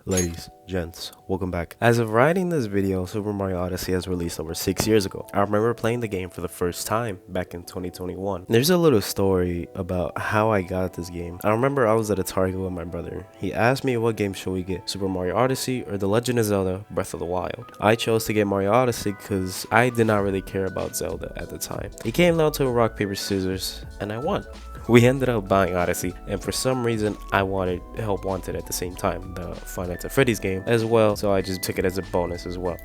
Ladies, gents, welcome back. As of writing this video, Super Mario Odyssey has released over 6 years ago. I remember playing the game for the first time back in 2021. There's a little story about how I got this game. I remember I was at a Target with my brother. He asked me what game should we get, Super Mario Odyssey or The Legend of Zelda Breath of the Wild. I chose to get Mario Odyssey because I did not really care about Zelda at the time. It came down to a rock, paper, scissors, and I won. We ended up buying Odyssey, and for some reason I wanted Help Wanted at the same time, the Five Nights at Freddy's game as well, so I just took it as a bonus as well.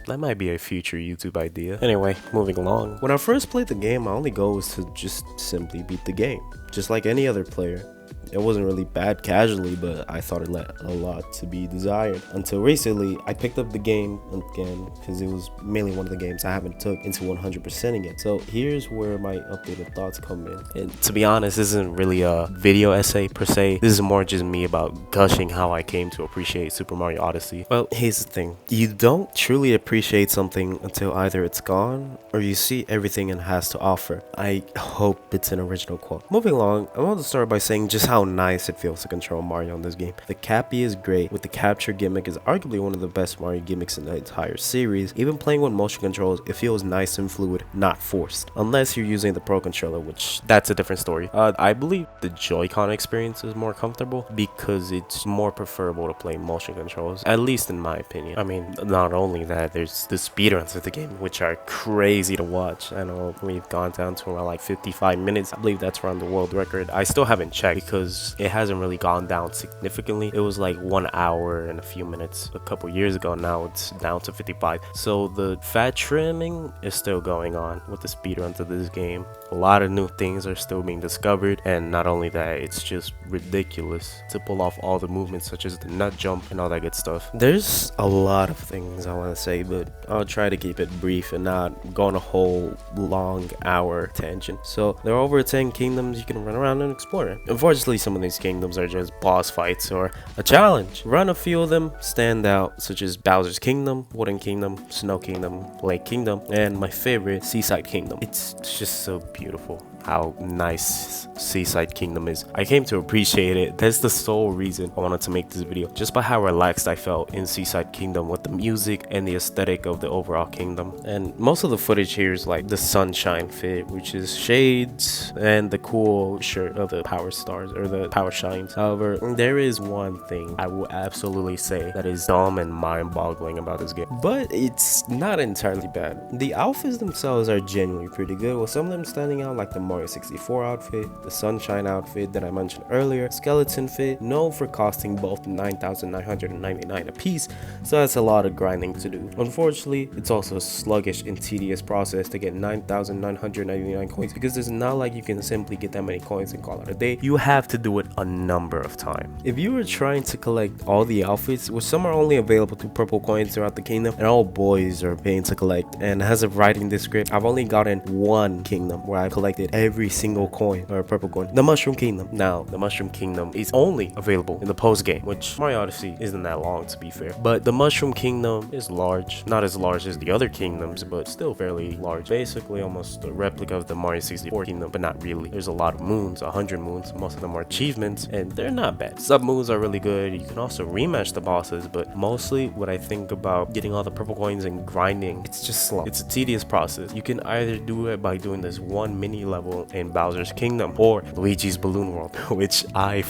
That might be a future YouTube idea. Anyway, moving along. When I first played the game, my only goal was to just simply beat the game, just like any other player. It wasn't really bad casually, but I thought it left a lot to be desired. Until recently, I picked up the game again because it was mainly one of the games I haven't took into 100%ing it. So here's where my updated thoughts come in. And to be honest, this isn't really a video essay per se. This is more just me about gushing how I came to appreciate Super Mario Odyssey. Well, here's the thing. You don't truly appreciate something until either it's gone or you see everything it has to offer. I hope it's an original quote. Moving along, I want to start by saying just how nice it feels to control Mario in this game. The Cappy is great, with the capture gimmick is arguably one of the best Mario gimmicks in the entire series. Even playing with motion controls, it feels nice and fluid, not forced. Unless you're using the Pro Controller, which that's a different story. I believe the Joy-Con experience is more comfortable because it's more preferable to play motion controls, at least in my opinion. I mean, not only that, there's the speedruns of the game, which are crazy to watch. I know we've gone down to around like 55 minutes. I believe that's around the world record. I still haven't checked because it hasn't really gone down significantly. It was like 1 hour and a few minutes a couple years ago. Now it's down to 55. So the fat trimming is still going on with the speedruns of this game. A lot of new things are still being discovered, and not only that, it's just ridiculous to pull off all the movements such as the nut jump and all that good stuff. There's a lot of things I want to say, but I'll try to keep it brief and not go on a whole long hour tangent. So there are over 10 kingdoms you can run around and explore. Unfortunately, some of these kingdoms are just boss fights or a challenge. Run a few of them stand out, such as Bowser's Kingdom, Wooden Kingdom, Snow Kingdom, Lake Kingdom, and my favorite, Seaside Kingdom. It's just so beautiful how nice Seaside Kingdom is. I came to appreciate it. That's the sole reason I wanted to make this video, just by how relaxed I felt in Seaside Kingdom with the music and the aesthetic of the overall kingdom. And most of the footage here is like the sunshine fit, which is shades and the cool shirt of the power stars or the power shines. However, there is one thing I will absolutely say that is dumb and mind-boggling about this game, but it's not entirely bad. The outfits themselves are genuinely pretty good, with some of them standing out, like the Mario 64 outfit, the Sunshine outfit that I mentioned earlier, Skeleton fit, known for costing both 9,999 a piece, so that's a lot of grinding to do. Unfortunately, it's also a sluggish and tedious process to get 9,999 coins, because it's not like you can simply get that many coins and call it a day. You have to do it a number of times. If you were trying to collect all the outfits, which some are only available to purple coins throughout the kingdom, and all boys are paying to collect, and as of writing this script, I've only gotten one kingdom where I collected every single coin or purple coin, the Mushroom Kingdom. Now the Mushroom Kingdom is only available in the post game, which Mario Odyssey isn't that long to be fair, but the Mushroom Kingdom is large, not as large as the other kingdoms, but still fairly large, basically almost a replica of the Mario 64 kingdom, but not really. There's a lot of moons, 100 moons, most of them are achievements, and they're not bad. Sub moons are really good. You can also rematch the bosses, but mostly what I think about getting all the purple coins and grinding, it's just slow. It's a tedious process. You can either do it by doing this one mini level in Bowser's Kingdom or Luigi's Balloon World, which I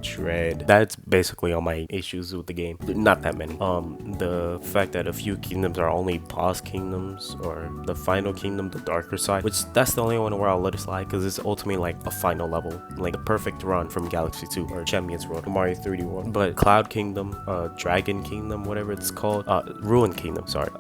dread. That's basically all my issues with the game. Not that many. The fact that a few kingdoms are only boss kingdoms, or the final kingdom, the darker side, which that's the only one where I'll let it slide because it's ultimately like a final level, like a perfect run from Galaxy 2 or Champions World, Mario 3D World. But Cloud Kingdom, Dragon Kingdom, whatever it's called, Ruin Kingdom, sorry.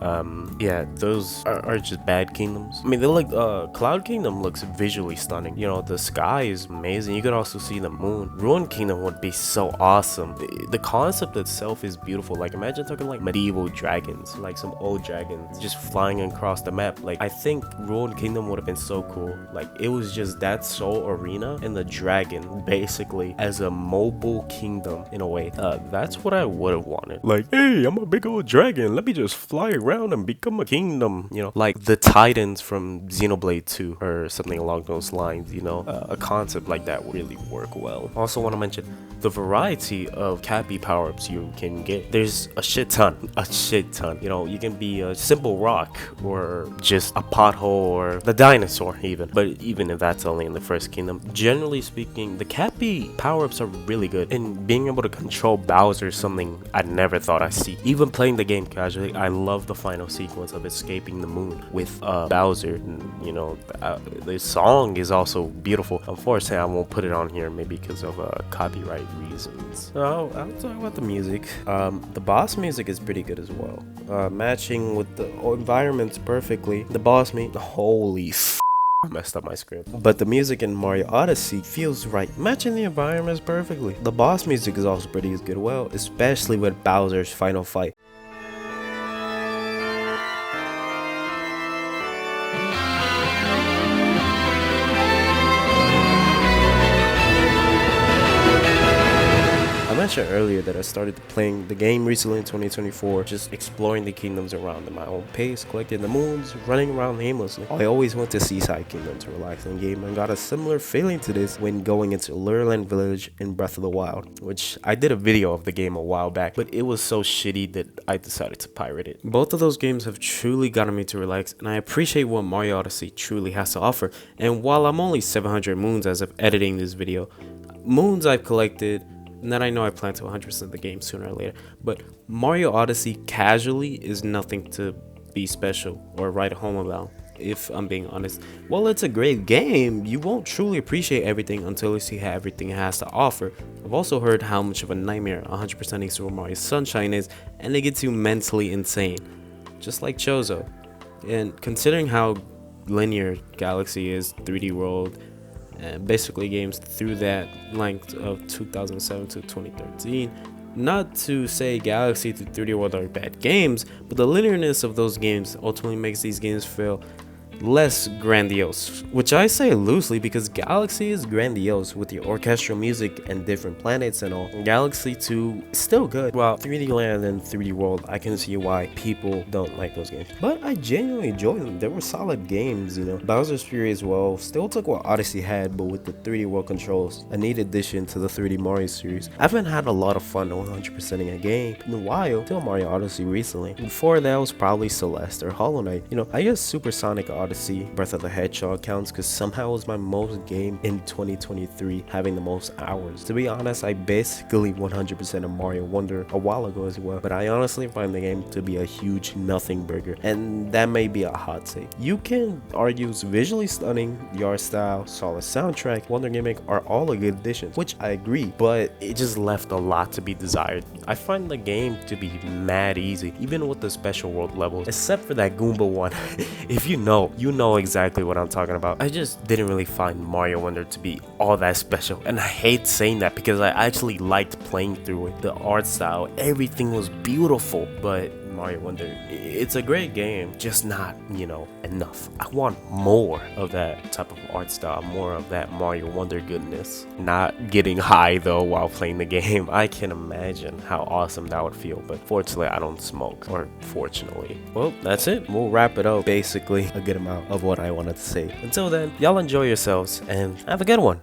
Yeah, those are just bad kingdoms. I mean, they're like, Cloud Kingdom looks visually stunning. You know, the sky is amazing. You could also see the moon. Ruin Kingdom would be so awesome. The concept itself is beautiful. Like, imagine talking like medieval dragons, like some old dragons just flying across the map. Like, I think Ruined Kingdom would have been so cool. Like, it was just that Soul Arena and the dragon basically as a mobile kingdom in a way. That's what I would have wanted. Like, hey, I'm a big old dragon, let me just fly around and become a kingdom, you know, like the Titans from Xenoblade 2 or something along those lines. You know, a concept like that would really work well. Also want to mention mention the variety of Cappy power-ups you can get. There's a shit ton. You know, you can be a simple rock or just a pothole or the dinosaur even. But even if that's only in the first kingdom, generally speaking, the Cappy power-ups are really good. And being able to control Bowser is something I never thought I'd see. Even playing the game casually, I love the final sequence of escaping the moon with Bowser. And, you know, the song is also beautiful. Unfortunately, I won't put it on here, maybe because of copyright reasons. So I'll talk about the music. The boss music is pretty good as well, matching with the environments perfectly. The boss holy I messed up my script. But the music in Mario Odyssey feels right, matching the environments perfectly. The boss music is also pretty good, well, especially with Bowser's final fight. I mentioned earlier that I started playing the game recently in 2024, just exploring the kingdoms around at my own pace, collecting the moons, running around aimlessly. I always went to Seaside Kingdom to relax in the game and got a similar feeling to this when going into Lurland Village in Breath of the Wild, which I did a video of the game a while back, but it was so shitty that I decided to pirate it. Both of those games have truly gotten me to relax, and I appreciate what Mario Odyssey truly has to offer. And while I'm only 700 moons as of editing this video, moons I've collected, and then I know I plan to 100% the game sooner or later, but Mario Odyssey casually is nothing to be special or write home about, if I'm being honest. While it's a great game, you won't truly appreciate everything until you see how everything it has to offer. I've also heard how much of a nightmare 100%ing Super Mario Sunshine is, and it gets you mentally insane, just like Chozo. And considering how linear Galaxy is, 3D World, and basically games through that length of 2007 to 2013. Not to say Galaxy to 3D World are bad games, but the linearness of those games ultimately makes these games feel less grandiose, which I say loosely because Galaxy is grandiose with the orchestral music and different planets and all. Galaxy 2 is still good, while 3D Land and 3D World, I can see why people don't like those games, but I genuinely enjoy them. They were solid games, you know. Bowser's Fury as well still took what Odyssey had, but with the 3D World controls, a neat addition to the 3D Mario series. I haven't had a lot of fun 100%ing a game in a while till Mario Odyssey recently. Before that was probably Celeste or Hollow Knight. You know, I guess Supersonic Odyssey, Breath of the Hedgehog counts because somehow it was my most game in 2023, having the most hours. To be honest, I basically 100% of Mario Wonder a while ago as well, but I honestly find the game to be a huge nothing burger, and that may be a hot take. You can argue it's visually stunning, the art style, solid soundtrack, Wonder Gimmick are all a good additions, which I agree, but it just left a lot to be desired. I find the game to be mad easy, even with the special world levels, except for that Goomba one. If you know exactly what I'm talking about. I just didn't really find Mario Wonder to be all that special, and I hate saying that because I actually liked playing through it. The art style, everything was beautiful, but Mario Wonder, it's a great game, just not, you know, enough. I want more of that type of art style, more of that Mario Wonder goodness. Not getting high though while playing the game. I can imagine how awesome that would feel, but fortunately I don't smoke, or fortunately. Well, that's it. We'll wrap it up. Basically a good amount of what I wanted to say. Until then, y'all enjoy yourselves and have a good one.